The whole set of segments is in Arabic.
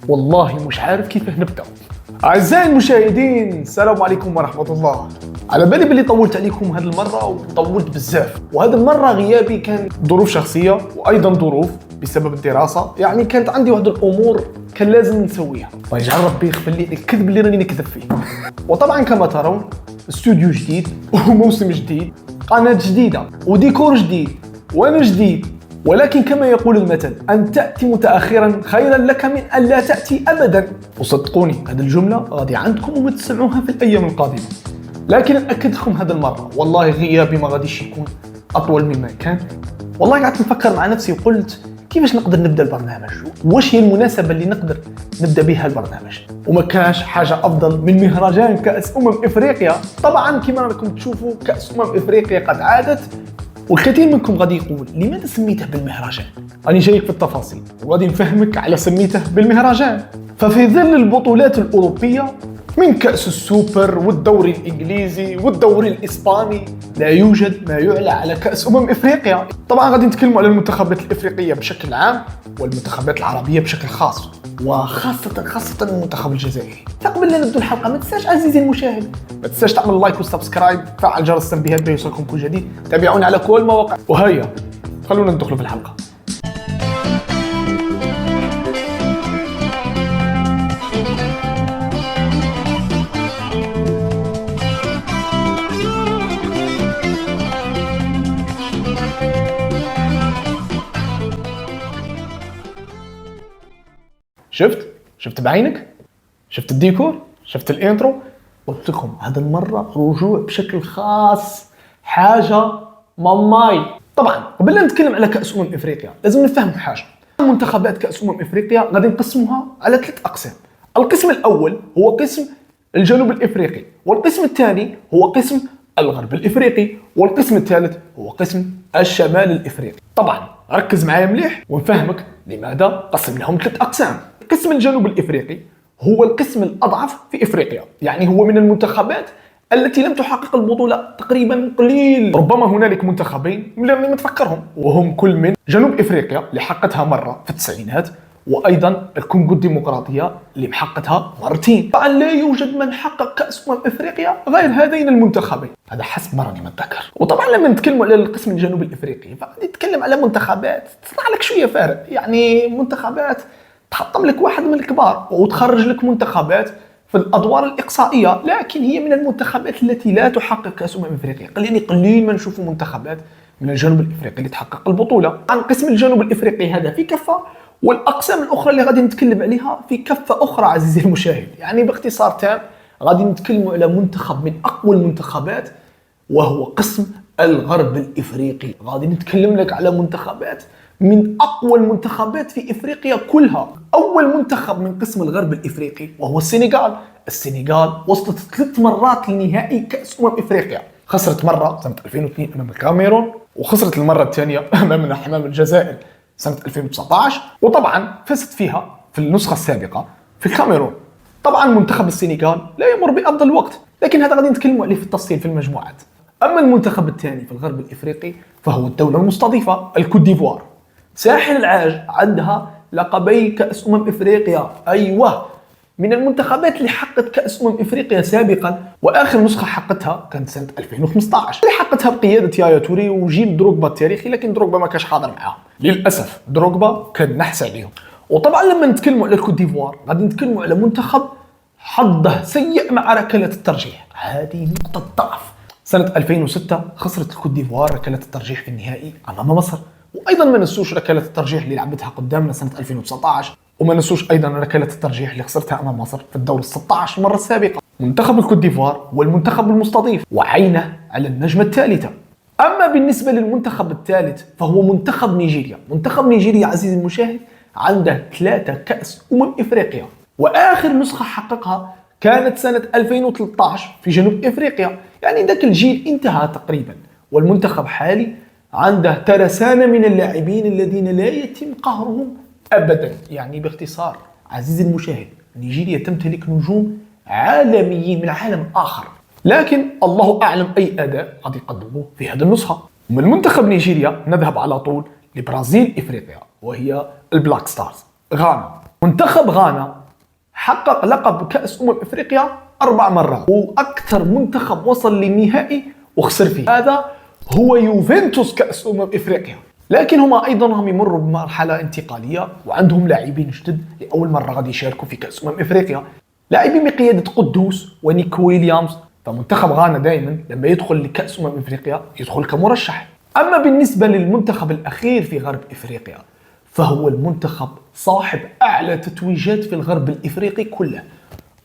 والله مش عارف كيف نبدأ. أعزائي المشاهدين، السلام عليكم ورحمة الله. على بالي بلي طولت عليكم هذه المرة وطولت بزاف، وهذه المرة غيابي كان ظروف شخصية وأيضا ظروف بسبب الدراسة. يعني كانت عندي واحد الأمور كان لازم نسويها، فيجعل ربي يغفر لي الكذب اللي راني نكذب فيه. وطبعا كما ترون استوديو جديد وموسم جديد، قناة جديدة وديكور جديد وأنا جديد. ولكن كما يقول المثل، أن تأتي متأخرا خيرا لك من أن لا تأتي أبدا. وصدقوني هذه الجملة غادي عندكم وما تسمعوها في الأيام القادمة. لكن نأكد لكم هذه المرة والله غيابي ما غاديش يكون أطول مما كان. والله قعدت نفكر مع نفسي وقلت كيفاش نقدر نبدأ البرنامج، واش هي المناسبة اللي نقدر نبدأ بها البرنامج. وما كانش حاجة أفضل من مهرجان كأس إفريقيا. طبعا كما راكم تشوفوا كأس إفريقيا قد عادت، والكثير منكم غادي يقول لماذا سميته بالمهرجان؟ راني جايك في التفاصيل وغادي نفهمك على سميته بالمهرجان. ففي ظل البطولات الأوروبية من كأس السوبر والدوري الإنجليزي والدوري الإسباني، لا يوجد ما يعلى على كأس إفريقيا. طبعا غادي نتكلموا على المنتخبات الإفريقية بشكل عام والمنتخبات العربية بشكل خاص، وخاصة المنتخب الجزائري. فقبل لا نبدأ الحلقة ما تنساش عزيزي المشاهد، ما تنساش تعمل لايك وسبسكرايب، فعل جرس التنبيهات باش يوصلكم كل جديد. تابعونا على كل المواقع. وهيا خلونا ندخلوا في الحلقة. شفت بعينك؟ شفت الديكور؟ شفت الانترو؟ قلت لكم هذه المرة رجوع بشكل خاص، حاجة ماماي. طبعا قبل لا نتكلم على كأس إفريقيا لازم نفهم حاجة. منتخبات كأس إفريقيا غادي نقسموها على 3 أقسام. القسم الأول هو قسم الجنوب الإفريقي، والقسم الثاني هو قسم الغرب الإفريقي، والقسم الثالث هو قسم الشمال الإفريقي. طبعا ركز معايا مليح ونفهمك لماذا قسمناهم 3 أقسام. قسم الجنوب الإفريقي هو القسم الأضعف في إفريقيا، يعني هو من المنتخبات التي لم تحقق البطولة تقريبا قليل. ربما هنالك منتخبين من اللي متفكرهم، وهم كل من جنوب إفريقيا اللي حققتها مرة في التسعينات، وأيضا الكونغو الديمقراطية اللي محققتها مرتين. طبعا لا يوجد من حقق كأس إفريقيا غير هذين المنتخبين، هذا حسب ما راني متذكر. وطبعا لما نتكلموا على القسم الجنوب الإفريقي فنتكلم على منتخبات تصنع لك شوية فارق، يعني منتخبات تحطم لك واحد من الكبار وتخرج لك منتخبات في الادوار الاقصائيه، لكن هي من المنتخبات التي لا تحقق كاس افريقيا. قليل ما نشوفوا منتخبات من الجنوب الافريقي اللي تحقق البطوله. عن قسم الجنوب الافريقي هذا في كفه، والاقسام الاخرى اللي غادي نتكلم عليها في كفه اخرى عزيزي المشاهد. يعني باختصار تام غادي نتكلموا على منتخب من اقوى المنتخبات وهو قسم الغرب الافريقي. غادي نتكلم لك على منتخبات من أقوى المنتخبات في إفريقيا كلها. أول منتخب من قسم الغرب الإفريقي وهو السنغال. السنغال وصلت 3 مرات لنهائي كأس إفريقيا. خسرت مرة سنة 2002 أمام الكاميرون، وخسرت المرة الثانية أمام الجزائر سنة 2019، وطبعا فازت فيها في النسخة السابقة في الكاميرون. طبعا منتخب السنغال لا يمر بأفضل وقت، لكن هذا غادي نتكلموا عليه في التفصيل في المجموعات. أما المنتخب الثاني في الغرب الإفريقي فهو الدولة المستضيفة الكوت ديفوار. ساحل العاج عندها لقبي كأس إفريقيا، أيوة، من المنتخبات اللي حققت كأس إفريقيا سابقا، وآخر نسخة حققتها كانت سنة 2015 اللي حققتها بقيادة يايا توري وجيل دروغبا التاريخي، لكن دروغبا ما كانش حاضر معاهم للأسف. دروغبا كان نحس عليهم. وطبعا لما نتكلموا على الكوت ديفوار غادي نتكلموا على منتخب حظه سيء مع ركلات الترجيح. هذه نقطة ضعف. سنة 2006 خسرت الكوت ديفوار ركلات الترجيح في النهائي أمام مصر. وايضا ما ننسوش ركلات الترجيح اللي لعبتها قدامنا سنه 2019، وما ننسوش ايضا ركلات الترجيح اللي خسرتها امام مصر في الدور ال16 المره السابقه. منتخب الكوت ديفوار هو المنتخب المستضيف وعينه على النجمه الثالثه. اما بالنسبه للمنتخب الثالث فهو منتخب نيجيريا. منتخب نيجيريا عزيزي المشاهد عنده 3 كأس افريقيا، واخر نسخه حققها كانت سنه 2013 في جنوب افريقيا. يعني ذاك الجيل انتهى تقريبا، والمنتخب حالي عنده ترسانة من اللاعبين الذين لا يتم قهرهم أبدا. يعني باختصار عزيزي المشاهد، نيجيريا تمتلك نجوم عالميين من عالم آخر، لكن الله أعلم أي أداء قد يقدموه في هذه النسخة. ومن منتخب نيجيريا نذهب على طول لبرازيل إفريقيا، وهي البلاك ستارز غانا. منتخب غانا حقق لقب كأس أفريقيا 4 مرات، وأكثر منتخب وصل للنهائي وخسر فيه هذا هو يوفنتوس كأس أفريقيا. لكن هما أيضا هم يمروا بمرحلة انتقالية وعندهم لاعبين جدد لأول مرة غادي يشاركوا في كأس أفريقيا، لاعبين بقيادة قدوس ونيك ويليامز. فمنتخب غانا دائما لما يدخل لكأس أفريقيا يدخل كمرشح. أما بالنسبة للمنتخب الأخير في غرب إفريقيا فهو المنتخب صاحب أعلى تتويجات في الغرب الإفريقي كله،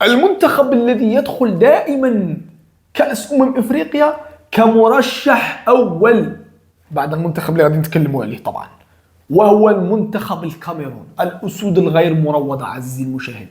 المنتخب الذي يدخل دائما كأس إفريقيا كمرشح أول بعد المنتخب اللي غادي نتكلموا عليه طبعا، وهو المنتخب الكاميرون، الأسود الغير مروضة. عزيزي المشاهد،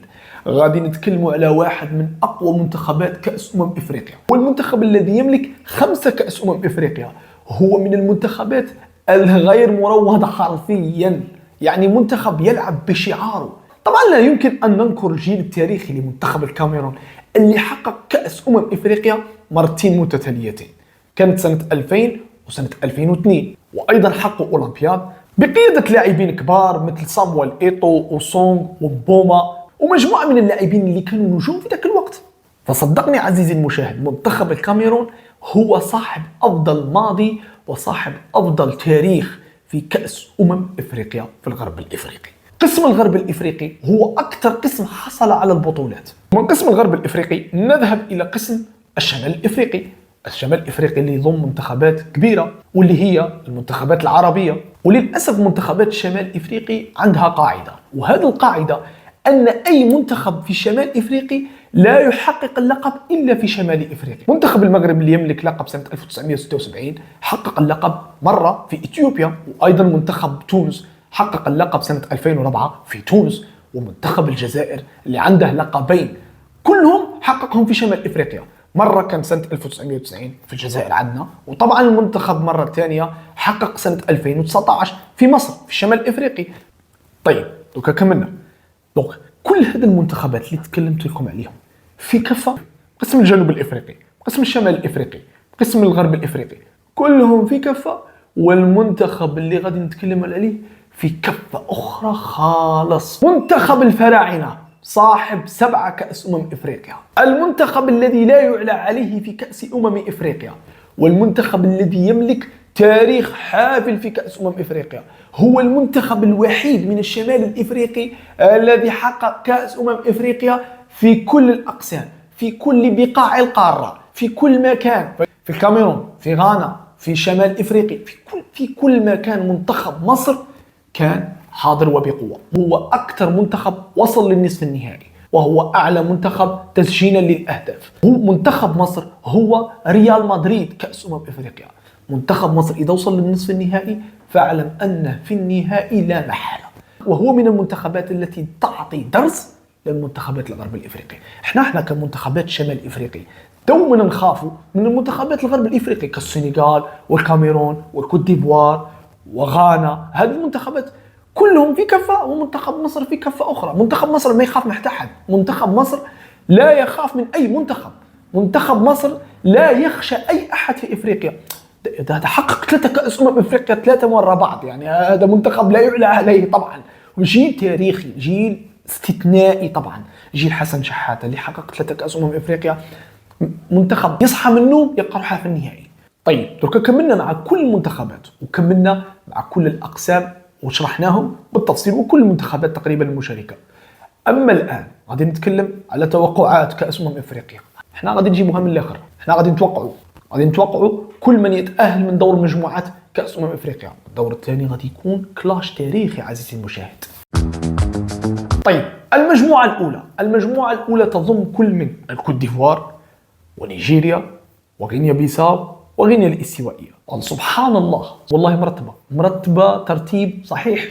غادي نتكلموا على واحد من أقوى منتخبات كأس إفريقيا، والمنتخب الذي يملك 5 كأس إفريقيا. هو من المنتخبات الغير مروضة حرفيا، يعني منتخب يلعب بشعاره. طبعا لا يمكن أن ننكر الجيل التاريخي لمنتخب الكاميرون اللي حقق كأس إفريقيا مرتين متتاليتين، كانت سنة 2000 وسنة 2002، وأيضا حققوا أولمبياد بقيادة لاعبين كبار مثل صامويل إيتو وسونغ وبوما ومجموعة من اللاعبين اللي كانوا نجوم في ذاك الوقت. فصدقني عزيزي المشاهد، منتخب الكاميرون هو صاحب أفضل ماضي وصاحب أفضل تاريخ في كأس إفريقيا في الغرب الإفريقي. قسم الغرب الإفريقي هو أكثر قسم حصل على البطولات. من قسم الغرب الإفريقي نذهب إلى قسم الشمال الإفريقي. الشمال الإفريقي اللي يضم منتخبات كبيرة واللي هي المنتخبات العربية. وللأسف منتخبات الشمال الإفريقي عندها قاعدة، وهذه القاعدة أن أي منتخب في الشمال الإفريقي لا يحقق اللقب إلا في شمال إفريقيا. منتخب المغرب اللي يملك لقب سنة 1976 حقق اللقب مرة في إثيوبيا، وأيضا منتخب تونس حقق اللقب سنة 2004 في تونس، ومنتخب الجزائر اللي عنده لقبين كلهم حققهم في شمال إفريقيا. مرة كان سنة 1990 في الجزائر عندنا، وطبعا المنتخب مرة ثانية حقق سنة 2019 في مصر في الشمال الإفريقي. طيب دوكا كملنا. دونك كل هذه المنتخبات اللي تكلمت لكم عليهم في كفة قسم الجنوب الإفريقي، قسم الشمال الإفريقي، قسم الغرب الإفريقي، كلهم في كفة، والمنتخب اللي غادي نتكلم عليه في كفة أخرى خالص. منتخب الفراعنة صاحب 7 كأس إفريقيا، المنتخب الذي لا يعلى عليه في كأس إفريقيا، والمنتخب الذي يملك تاريخ حافل في كأس إفريقيا. هو المنتخب الوحيد من الشمال الإفريقي الذي حقق كأس إفريقيا في كل الأقسام، في كل بقاع القارة، في كل مكان، في الكاميرون، في غانا، في شمال إفريقيا، في كل مكان. منتخب مصر كان حاضر وبقوة، هو أكثر منتخب وصل للنصف النهائي، وهو أعلى منتخب تسجيلا للأهداف. هو منتخب مصر هو ريال مدريد كأس إفريقيا. منتخب مصر إذا وصل للنصف النهائي فاعلم أن في النهائي لا محالة، وهو من المنتخبات التي تعطي درس للمنتخبات الغرب الإفريقي. احنا كمنتخبات شمال إفريقي دوما نخافوا من المنتخبات الغرب الإفريقي كالسنغال والكاميرون والكوت ديفوار وغانا. هذه المنتخبات كلهم في كفة، ومنتخب مصر في كفة أخرى. منتخب مصر ما يخاف من أحد، منتخب مصر لا يخاف من أي منتخب، منتخب مصر لا يخشى أي أحد في إفريقيا. ده حقق 3 كأس إفريقيا 3 ورا بعض، يعني هذا منتخب لا يعلى عليه طبعا، وجيل تاريخي، جيل استثنائي طبعا، جيل حسن شحاتة اللي حقق 3 كأس إفريقيا. منتخب يصحى من النوم يلقى روحه في النهائي. طيب دركا كملنا مع كل المنتخبات وكملنا مع كل الأقسام وشرحناهم بالتفصيل وكل المنتخبات تقريبا المشاركة. أما الآن غادي نتكلم على توقعات كأس إفريقيا. احنا غادي نجيبوها من الآخر، احنا غادي نتوقعوا كل من يتأهل من دور مجموعات كأس إفريقيا. الدور الثاني غادي يكون كلاش تاريخي عزيزي المشاهد. طيب المجموعة الأولى تضم كل من الكوت ديفوار ونيجيريا وغينيا بيساو وغينيا الاستوائية. سبحان الله والله مرتبة ترتيب صحيح.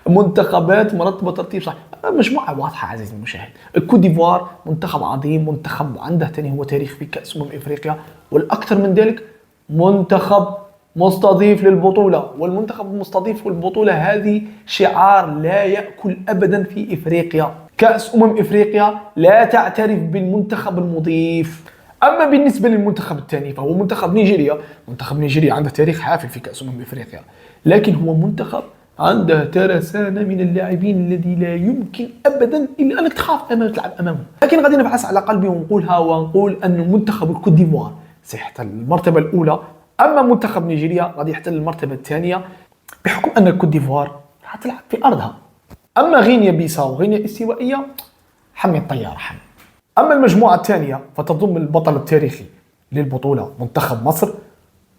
منتخبات مرتبة ترتيب صحيح، مجموعة واضحة عزيزي المشاهد. الكوت ديفوار منتخب عظيم، منتخب عنده تاني هو تاريخ في كأس إفريقيا، والأكثر من ذلك منتخب مستضيف للبطولة، والمنتخب المستضيف للبطولة هذه شعار لا يأكل أبدا في إفريقيا. كأس إفريقيا لا تعترف بالمنتخب المضيف. أما بالنسبة للمنتخب الثاني فهو منتخب نيجيريا. منتخب نيجيريا عنده تاريخ حافل في كأس إفريقيا، لكن هو منتخب عنده ترسانة من اللاعبين الذي لا يمكن أبدا إلا أنك تخاف أمام تلعب أمامهم. لكن غادي نبعث على قلبي ونقولها ونقول أن منتخب الكوت ديفوار سيحتل المرتبة الأولى، أما منتخب نيجيريا غادي يحتل المرتبة الثانية بحكم أن الكوت ديفوار راح تلعب في أرضها. أما غينيا بيساو وغينيا استوائية حمي الطيارة حمي. أما المجموعة الثانية فتضم البطل التاريخي للبطولة منتخب مصر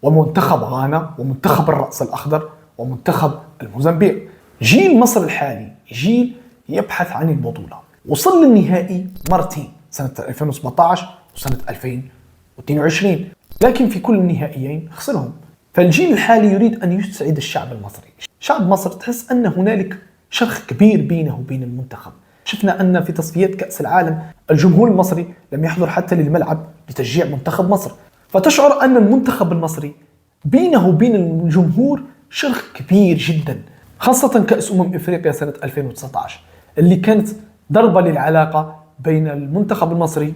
ومنتخب غانا ومنتخب الرأس الأخضر ومنتخب الموزمبيق. جيل مصر الحالي جيل يبحث عن البطولة، وصل للنهائي مرتين سنة 2017 وسنة 2022، لكن في كل النهائيين خسرهم. فالجيل الحالي يريد أن يسعد الشعب المصري. شعب مصر تحس أن هنالك شرخ كبير بينه وبين المنتخب. شفنا أن في تصفيات كأس العالم الجمهور المصري لم يحضر حتى للملعب لتشجيع منتخب مصر، فتشعر أن المنتخب المصري بينه وبين الجمهور شرخ كبير جدا، خاصة كأس إفريقيا سنة 2019 اللي كانت ضربة للعلاقة بين المنتخب المصري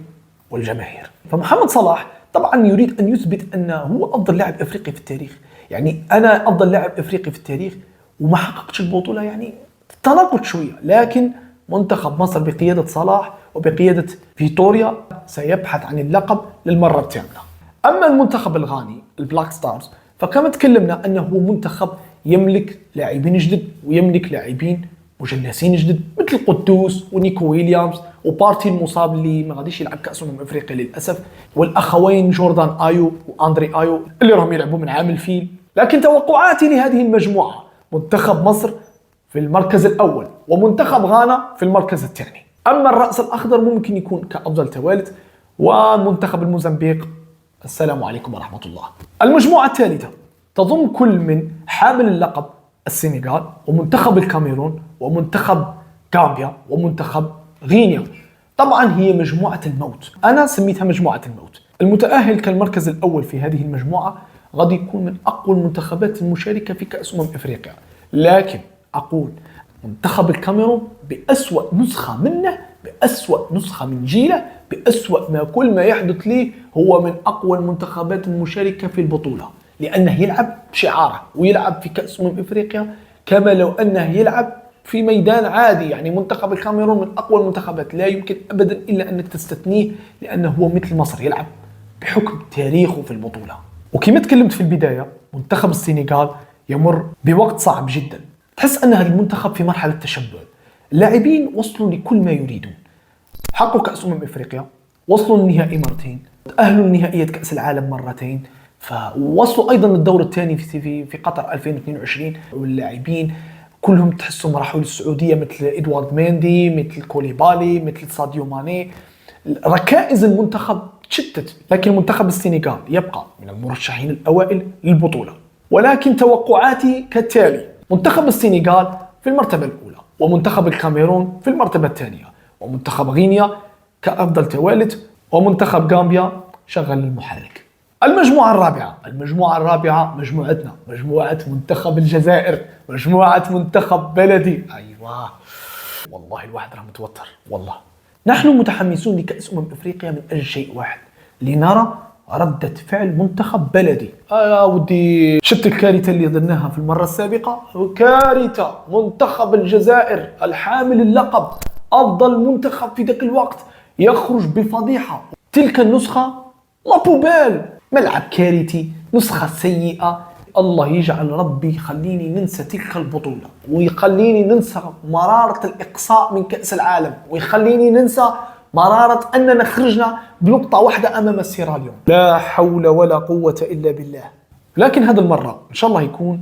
والجماهير. فمحمد صلاح طبعا يريد أن يثبت أنه هو أفضل لاعب إفريقي في التاريخ. يعني أنا أفضل لاعب إفريقي في التاريخ وما حققتش البطولة، يعني تناقض شوية. لكن منتخب مصر بقيادة صلاح وبقيادة فيتوريا سيبحث عن اللقب للمرة الثامنة. أما المنتخب الغاني البلاك ستارز فكما تكلمنا أنه هو منتخب يملك لاعبين جدد ويملك لاعبين مجنسين جدد مثل قدوس ونيكو ويليامز وبارتي المصاب اللي ما غاديش يلعب كأس افريقيا للأسف، والأخوين جوردان آيو وأندري آيو اللي راهم يلعبوا من عام الفيل. لكن توقعاتي لهذه المجموعة منتخب مصر في المركز الأول ومنتخب غانا في المركز الثاني. أما الرأس الأخضر ممكن يكون كأفضل توالد، ومنتخب الموزمبيق السلام عليكم ورحمة الله. المجموعة الثالثة تضم كل من حامل اللقب السنغال ومنتخب الكاميرون ومنتخب غامبيا ومنتخب غينيا. طبعا هي مجموعة الموت، أنا سميتها مجموعة الموت. المتأهل كالمركز الأول في هذه المجموعة غادي يكون من أقوى المنتخبات المشاركة في كأس إفريقيا، لكن أقول منتخب الكاميرون بأسوأ نسخة منه، بأسوأ نسخة من جيله، بأسوأ ما كل ما يحدث ليه، هو من أقوى المنتخبات المشاركة في البطولة، لأنه يلعب بشعاره ويلعب في كأس إفريقيا كما لو أنه يلعب في ميدان عادي. يعني منتخب الكاميرون من أقوى المنتخبات، لا يمكن أبدا إلا أنك تستثنيه، لأنه هو مثل مصر يلعب بحكم تاريخه في البطولة. وكما تكلمت في البداية منتخب السنغال يمر بوقت صعب جدا، تحس أن هذا المنتخب في مرحلة تشبع. اللاعبين وصلوا لكل ما يريدون، حققوا كأس إفريقيا، وصلوا للنهائي مرتين، تأهلوا لنهائيات كأس العالم مرتين، فوصلوا أيضا للدور الثاني في قطر 2022. واللاعبين كلهم تحسهم راحوا للسعودية مثل إدوارد ميندي، مثل كوليبالي، مثل ساديو ماني. ركائز المنتخب تشتت، لكن منتخب السنغال يبقى من المرشحين الأوائل للبطولة. ولكن توقعاتي كالتالي: منتخب السنغال في المرتبة الأولى، ومنتخب الكاميرون في المرتبة الثانية، ومنتخب غينيا كأفضل توالد، ومنتخب غامبيا شغل المحرك. المجموعة الرابعة مجموعتنا، مجموعة منتخب الجزائر، مجموعة منتخب بلدي. أيوة والله الواحد راه متوتر والله. نحن متحمسون لكأس إفريقيا من أجل شيء واحد، لنرى ردة فعل منتخب بلدي. يا ودي شفت الكارثة اللي ظناها في المرة السابقة؟ كارثة. منتخب الجزائر الحامل اللقب أفضل منتخب في ذاك الوقت يخرج بفضيحة. تلك النسخة لابوبال، ملعب كارثي، نسخة سيئة. الله يجعل ربي يخليني ننسى تلك البطولة، ويخليني ننسى مرارة الإقصاء من كأس العالم، ويخليني ننسى مرارة أننا خرجنا بنقطة واحدة أمام سيراليون. لا حول ولا قوة إلا بالله. لكن هذا المرة إن شاء الله يكون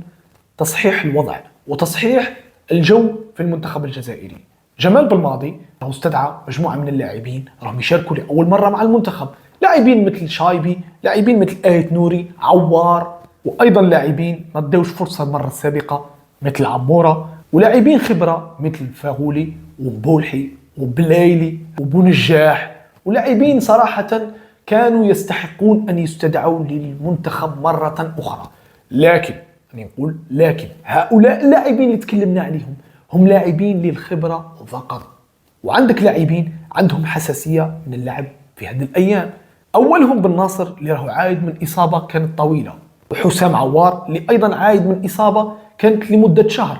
تصحيح الوضع وتصحيح الجو في المنتخب الجزائري. جمال بالماضي استدعى مجموعة من اللاعبين راهم يشاركوا لأول مرة مع المنتخب، لاعبين مثل شايبي، لاعبين مثل آيت نوري، عوار، وأيضا لاعبين ما ادوش فرصة المرة السابقة مثل عمورة، ولاعبين خبرة مثل فاغولي ومبولحي وبلايلي وبونجاح، ولاعبين صراحة كانوا يستحقون أن يستدعوا للمنتخب مرة أخرى. لكن هؤلاء اللاعبين اللي تكلمنا عليهم هم لاعبين للخبرة فقط، وعندك لاعبين عندهم حساسية من اللعب في هذه الأيام. أولهم بن ناصر اللي راهو عايد من إصابة كانت طويلة، وحسام عوار اللي أيضا عايد من إصابة كانت لمدة شهر.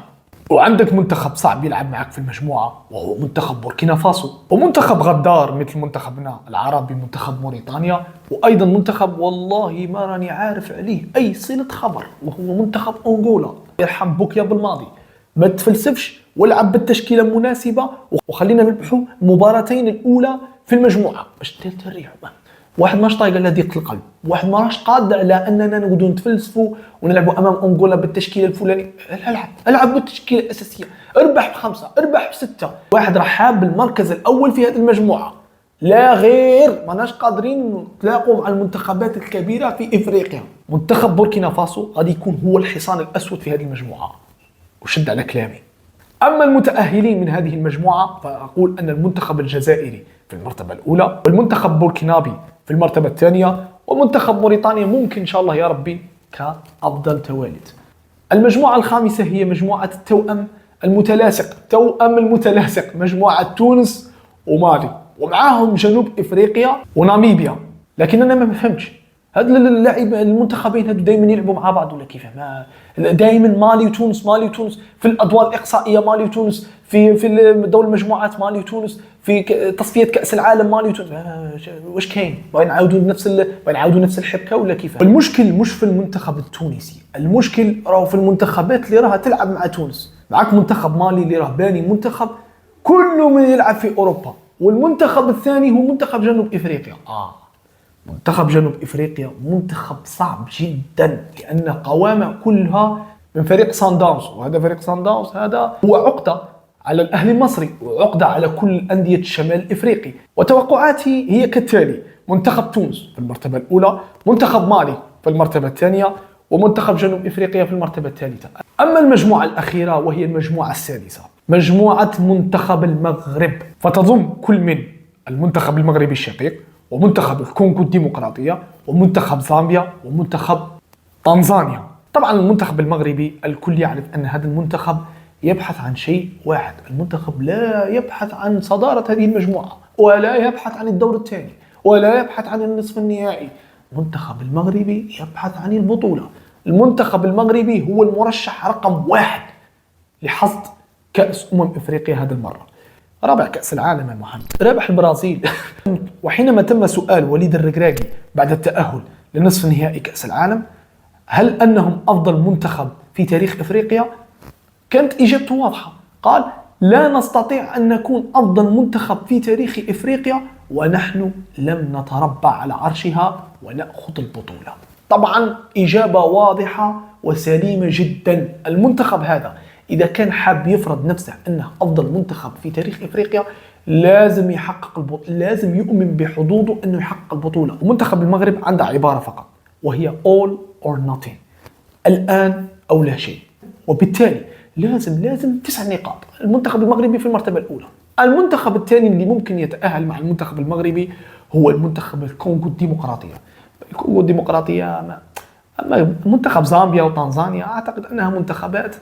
وعندك منتخب صعب يلعب معك في المجموعة وهو منتخب بوركينا فاسو، ومنتخب غدار مثل منتخبنا العربي منتخب موريتانيا، وأيضا منتخب والله ما راني عارف عليه أي صلة خبر وهو منتخب أنغولا. يرحم بوك يا بالماضي، ما تفلسفش والعب بالتشكيلة المناسبة وخلينا نربحوا المباراتين الأولى في المجموعة باش تريحوا. واحد ماش طايق على ضيق القلب، واحد ما راش قادر على اننا نقعدوا نتفلسفوا ونلعبوا امام انغولا بالتشكيله الفلانيه. العب بالتشكيله الاساسيه، اربح ب5 اربح ب6. واحد راح حاب المركز الاول في هذه المجموعه، لا غير ماناش قادرين نتلاقوا مع المنتخبات الكبيره في افريقيا. منتخب بوركينا فاسو غادي يكون هو الحصان الاسود في هذه المجموعه، وشد على كلامي. أما المتأهلين من هذه المجموعة فأقول أن المنتخب الجزائري في المرتبة الأولى، والمنتخب بوركينابي في المرتبة الثانية، ومنتخب موريتانيا ممكن إن شاء الله يا ربي كأفضل توالد. المجموعة الخامسة هي مجموعة التوأم المتلاصق، توأم المتلاصق، مجموعة تونس ومالي، ومعاهم جنوب إفريقيا وناميبيا. لكن أنا ما فهمتش هاد اللاعب المنتخبين هادو دائما يلعبوا مع بعض ولا كيف؟ ما دائما مالي وتونس، مالي وتونس في الادوار الاقصائيه، مالي وتونس في دور المجموعات، مالي وتونس في تصفيه كاس العالم، مالي وتونس. واش كاين؟ باغي نعاودوا نفس الحبكه ولا كيف؟ المشكل مش في المنتخب التونسي، المشكل راهو في المنتخبات اللي راها تلعب مع تونس. معك منتخب مالي اللي راه باني منتخب كله من يلعب في اوروبا، والمنتخب الثاني هو منتخب جنوب افريقيا. منتخب جنوب إفريقيا منتخب صعب جدا، لأن قوامه كلها من فريق صن داونز، وهذا فريق صن داونز هذا هو عقدة على الأهلي المصري وعقدة على كل أندية الشمال الإفريقي. وتوقعاتي هي كالتالي: منتخب تونس في المرتبة الأولى، منتخب مالي في المرتبة الثانية، ومنتخب جنوب إفريقيا في المرتبة الثالثة. أما المجموعة الأخيرة وهي المجموعة السادسة، مجموعة منتخب المغرب، فتضم كل من المنتخب المغربي الشقيق، ومنتخب الكونغو الديمقراطية، ومنتخب زامبيا، ومنتخب تنزانيا. طبعا المنتخب المغربي الكل يعرف أن هذا المنتخب يبحث عن شيء واحد، المنتخب لا يبحث عن صدارة هذه المجموعة، ولا يبحث عن الدور الثاني، ولا يبحث عن النصف النهائي. المنتخب المغربي يبحث عن البطولة. المنتخب المغربي هو المرشح رقم 1 لحصد كأس إفريقيا هذا المرة. رابع كأس العالم يا محمد، رابح البرازيل. وحينما تم سؤال وليد الركراكي بعد التأهل لنصف نهائي كأس العالم هل أنهم أفضل منتخب في تاريخ إفريقيا، كانت إجابته واضحة، قال: لا نستطيع أن نكون أفضل منتخب في تاريخ إفريقيا ونحن لم نتربع على عرشها ونأخذ البطولة. طبعا إجابة واضحة وسليمة جدا. المنتخب هذا إذا كان حاب يفرض نفسه أنه أفضل منتخب في تاريخ إفريقيا لازم يحقق البطولة، لازم يؤمن بحظوظه أنه يحقق البطولة. ومنتخب المغرب عنده عبارة فقط وهي all or nothing، الآن أو لا شيء. وبالتالي لازم 9 نقاط. المنتخب المغربي في المرتبة الأولى. المنتخب الثاني اللي ممكن يتأهل مع المنتخب المغربي هو المنتخب الكونغو الديمقراطية. الكونغو الديمقراطية أما منتخب زامبيا وتنزانيا أعتقد أنها منتخبات،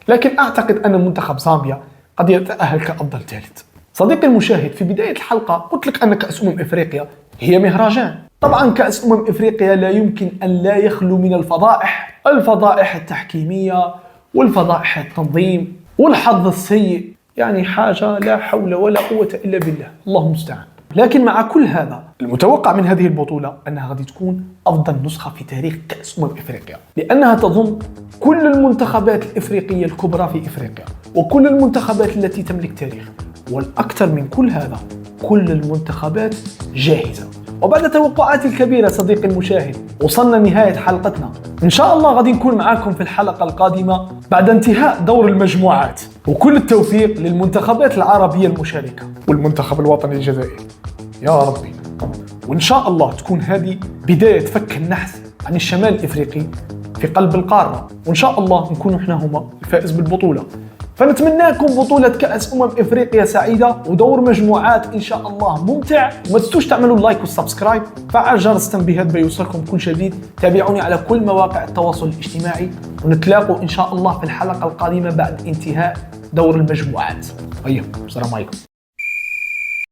لكن أعتقد أن منتخب زامبيا قد يتأهل كأفضل ثالث. صديقي المشاهد، في بداية الحلقة قلت لك أن كأس إفريقيا هي مهرجان. طبعا كأس إفريقيا لا يمكن أن لا يخلو من الفضائح التحكيمية والفضائح التنظيم والحظ السيء، يعني حاجة لا حول ولا قوة إلا بالله، الله المستعان. لكن مع كل هذا المتوقع من هذه البطولة أنها غادي تكون أفضل نسخة في تاريخ كأس إفريقيا، لأنها تضم كل المنتخبات الإفريقية الكبرى في إفريقيا وكل المنتخبات التي تملك تاريخ، والأكثر من كل هذا كل المنتخبات جاهزة. وبعد توقعاتي الكبيرة صديقي المشاهد وصلنا نهاية حلقتنا. إن شاء الله غادي نكون معاكم في الحلقة القادمة بعد انتهاء دور المجموعات، وكل التوفيق للمنتخبات العربية المشاركة والمنتخب الوطني الجزائري يا ربي. وإن شاء الله تكون هذه بداية فك النحس عن الشمال الإفريقي في قلب القارة، وإن شاء الله نكون إحنا هما الفائز بالبطولة. فنتمنى لكم بطولة كأس إفريقيا سعيدة ودور مجموعات إن شاء الله ممتع. وما تنسوش تعملوا اللايك والسبسكرايب، فعل جرس التنبيهات بيوصلكم كل جديد. تابعوني على كل مواقع التواصل الاجتماعي، ونتلاقوا إن شاء الله في الحلقة القادمة بعد انتهاء دور المجموعات. طيب، السلام عليكم.